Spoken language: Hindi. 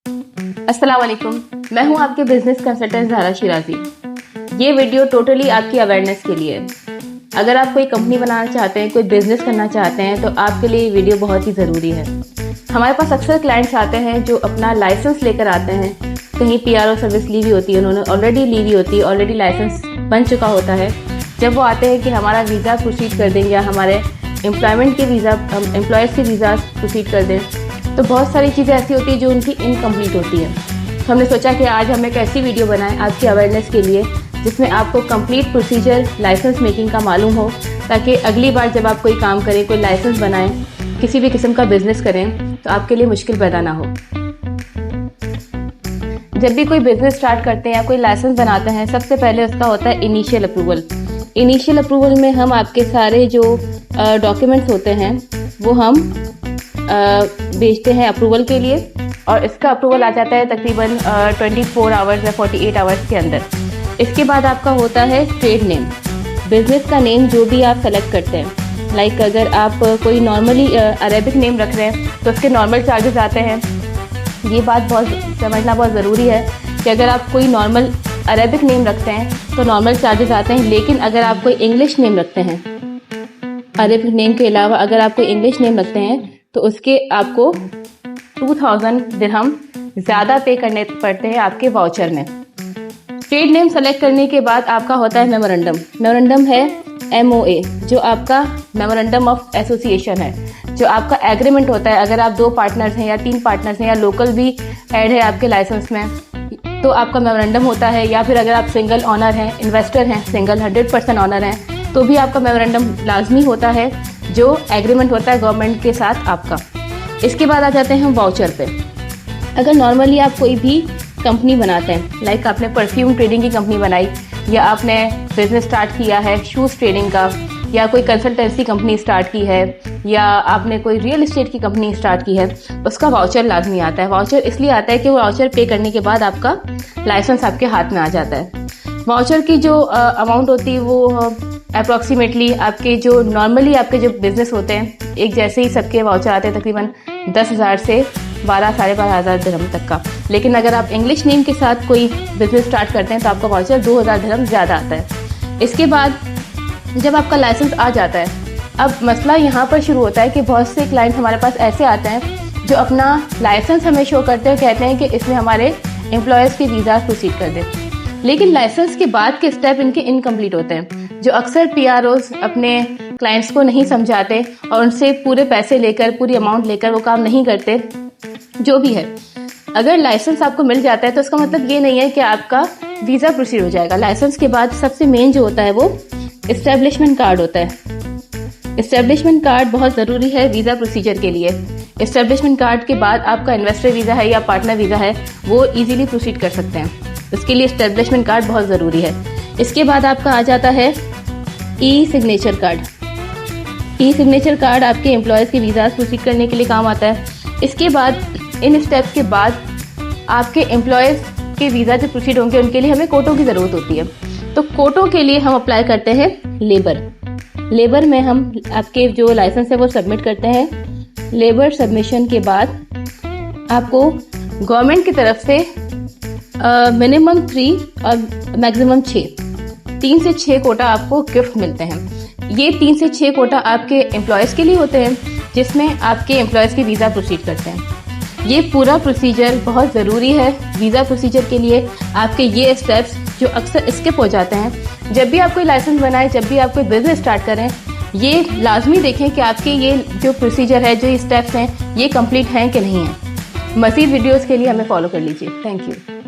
अस्सलाम वालेकुम, मैं हूं आपके बिजनेस कंसल्टेंट ज़हरा शिराजी। ये वीडियो टोटली आपकी अवेयरनेस के लिए है। अगर आप कोई कंपनी बनाना चाहते हैं, कोई बिजनेस करना चाहते हैं तो आपके लिए ये वीडियो बहुत ही ज़रूरी है। हमारे पास अक्सर क्लाइंट्स आते हैं जो अपना लाइसेंस लेकर आते हैं, कहीं PRO सर्विस ली हुई होती है, उन्होंने ऑलरेडी ली हुई होती है, ऑलरेडी लाइसेंस बन चुका होता है। जब वो आते हैं कि हमारा वीज़ा प्रोसीड कर दें या हमारे एम्प्लॉयमेंट के वीज़ा एम्प्लॉयज़ के वीज़ा प्रोसीड कर दें, तो बहुत सारी चीज़ें ऐसी होती हैं जो उनकी इनकम्प्लीट होती हैं। तो हमने सोचा कि आज हम एक ऐसी वीडियो बनाएं आपकी अवेयरनेस के लिए जिसमें आपको कंप्लीट प्रोसीजर लाइसेंस मेकिंग का मालूम हो, ताकि अगली बार जब आप कोई काम करें, कोई लाइसेंस बनाएं, किसी भी किस्म का बिजनेस करें तो आपके लिए मुश्किल पैदा ना हो। जब भी कोई बिजनेस स्टार्ट करते हैं या कोई लाइसेंस बनाते हैं, सबसे पहले उसका होता है इनिशियल अप्रूवल। इनिशियल अप्रूवल में हम आपके सारे जो डॉक्यूमेंट्स होते हैं वो हम भेजते हैं अप्रूवल के लिए, और इसका अप्रूवल आ जाता है तकरीबन 24 आवर्स या 48 आवर्स के अंदर। इसके बाद आपका होता है ट्रेड नेम, बिजनेस का नेम जो भी आप सेलेक्ट करते हैं। लाइक अगर आप कोई नॉर्मली अरेबिक नेम रख रहे हैं तो उसके नॉर्मल चार्जेस आते हैं। ये बात बहुत समझना बहुत ज़रूरी है कि अगर आप कोई नॉर्मल अरेबिक नेम रखते हैं तो नॉर्मल चार्जेस आते हैं, लेकिन अगर आप कोई इंग्लिश नेम रखते हैं, अरेबिक नेम के अलावा अगर आप कोई इंग्लिश नेम रखते हैं तो उसके आपको 2000 दिरहम ज़्यादा पे करने पड़ते हैं आपके वाउचर में। ट्रेड नेम सेलेक्ट करने के बाद आपका होता है मेमोरेंडम। मेमोरेंडम है MOA, जो आपका मेमोरेंडम ऑफ एसोसिएशन है, जो आपका एग्रीमेंट होता है। अगर आप 2 पार्टनर्स हैं या 3 पार्टनर्स हैं या लोकल भी ऐड है आपके लाइसेंस में तो आपका मेमोरेंडम होता है, या फिर अगर आप सिंगल ऑनर हैं, इन्वेस्टर हैं, सिंगल 100% ऑनर हैं तो भी आपका मेमोरेंडम लाजमी होता है, जो एग्रीमेंट होता है गवर्नमेंट के साथ आपका। इसके बाद आ जाते हैं हम वाउचर पे। अगर नॉर्मली आप कोई भी कंपनी बनाते हैं, लाइक आपने परफ्यूम ट्रेडिंग की कंपनी बनाई, या आपने बिजनेस स्टार्ट किया है शूज़ ट्रेडिंग का, या कोई कंसल्टेंसी कंपनी स्टार्ट की है, या आपने कोई रियल इस्टेट की कंपनी स्टार्ट की है, उसका वाउचर लाजमी आता है। वाउचर इसलिए आता है कि वो वाउचर पे करने के बाद आपका लाइसेंस आपके हाथ में आ जाता है। वाउचर की जो अमाउंट होती है वो अप्रॉक्सीमेटली आपके जो नॉर्मली आपके जो बिज़नेस होते हैं, एक जैसे ही सबके वाउचर आते हैं तकरीबन 10,000 से 12-12,500 दिरहम तक का। लेकिन अगर आप इंग्लिश नेम के साथ कोई बिज़नेस स्टार्ट करते हैं तो आपका वाउचर 2,000 दिरहम ज़्यादा आता है। इसके बाद जब आपका लाइसेंस आ जाता है, अब मसला यहाँ पर शुरू होता है कि बहुत से क्लाइंट हमारे पास ऐसे आते हैं जो अपना लाइसेंस हमें शो करते हैं, कहते हैं कि इसमें हमारे एम्प्लॉयज़ के वीज़ा प्रोसीड कर दें, लेकिन लाइसेंस के बाद के स्टेप इनके इनकम्प्लीट होते हैं। जो अक्सर PROs अपने क्लाइंट्स को नहीं समझाते और उनसे पूरे पैसे लेकर, पूरी अमाउंट लेकर वो काम नहीं करते। जो भी है, अगर लाइसेंस आपको मिल जाता है तो इसका मतलब ये नहीं है कि आपका वीज़ा प्रोसीड हो जाएगा। लाइसेंस के बाद सबसे मेन जो होता है वो इस्टेब्लिशमेंट कार्ड होता है। इस्टेब्लिशमेंट कार्ड बहुत ज़रूरी है वीज़ा प्रोसीजर के लिए। इस्टेब्लिशमेंट कार्ड के बाद आपका इन्वेस्टर वीज़ा है या पार्टनर वीज़ा है वो ईजिली प्रोसीड कर सकते हैं। उसके लिए इस्टेब्लिशमेंट कार्ड बहुत ज़रूरी है। इसके बाद आपका आ जाता है ई-सिग्नेचर कार्ड। ई-सिग्नेचर कार्ड आपके एम्प्लॉयज़ के वीज़ा प्रोसीड करने के लिए काम आता है। इसके बाद इन स्टेप्स के बाद आपके एम्प्लॉयज़ के वीज़ा जो प्रोसीड होंगे उनके लिए हमें कोटों की ज़रूरत होती है। तो कोटों के लिए हम अप्लाई करते हैं लेबर। लेबर में हम आपके जो लाइसेंस है वो सबमिट करते हैं। लेबर सबमिशन के बाद आपको गवर्नमेंट की तरफ से मिनिमम 3 और मैक्सिमम 3 से 6 कोटा आपको गिफ्ट मिलते हैं। ये 3 से 6 कोटा आपके एम्प्लॉयज़ के लिए होते हैं, जिसमें आपके एम्प्लॉयज़ के वीज़ा प्रोसीड करते हैं। ये पूरा प्रोसीजर बहुत ज़रूरी है वीज़ा प्रोसीजर के लिए। आपके ये स्टेप्स जो अक्सर स्किप हो जाते हैं, जब भी आप कोई लाइसेंस बनाएं, जब भी आप कोई बिज़नेस स्टार्ट करें, ये लाजमी देखें कि आपके ये जो प्रोसीजर है, जो स्टेप्स हैं, ये कंप्लीट हैं कि नहीं हैं। मज़ीद वीडियोज़ के लिए हमें फॉलो कर लीजिए। Thank you.